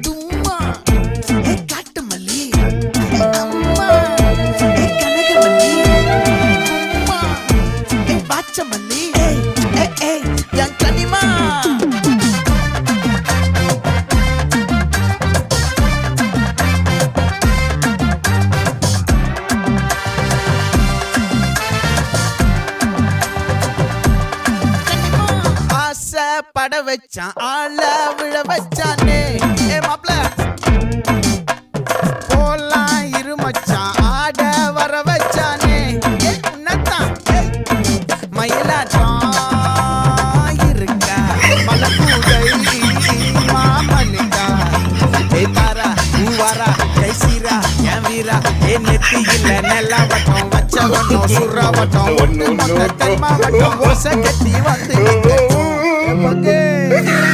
தும்மா ஏ காட்டு மல்லி அம்மா ஏ கனகமல்லி கும்மா ஏ பாச்ச மல்லி ஏய் என் கனிமா பட வச்சான் ஆள விழ வச்சானே ஏ மாப்ள போலாம் இருமச்சான் ஆட வர வச்சானே ஏ உன்னத்தான் மயிலாட்டம் இருக்கா மலக்கூடை மாமலிக்கா ஏ தாரா பூவாரா கைசீரா என் வீரா ஏ நெத்தியில நெல்லா வட்டம் வச்ச வட்டம் சுறா வட்டம் ஒண்ணு மொத்த தென்மா வட்டம் ஓசை கட்டி வந்து Okay.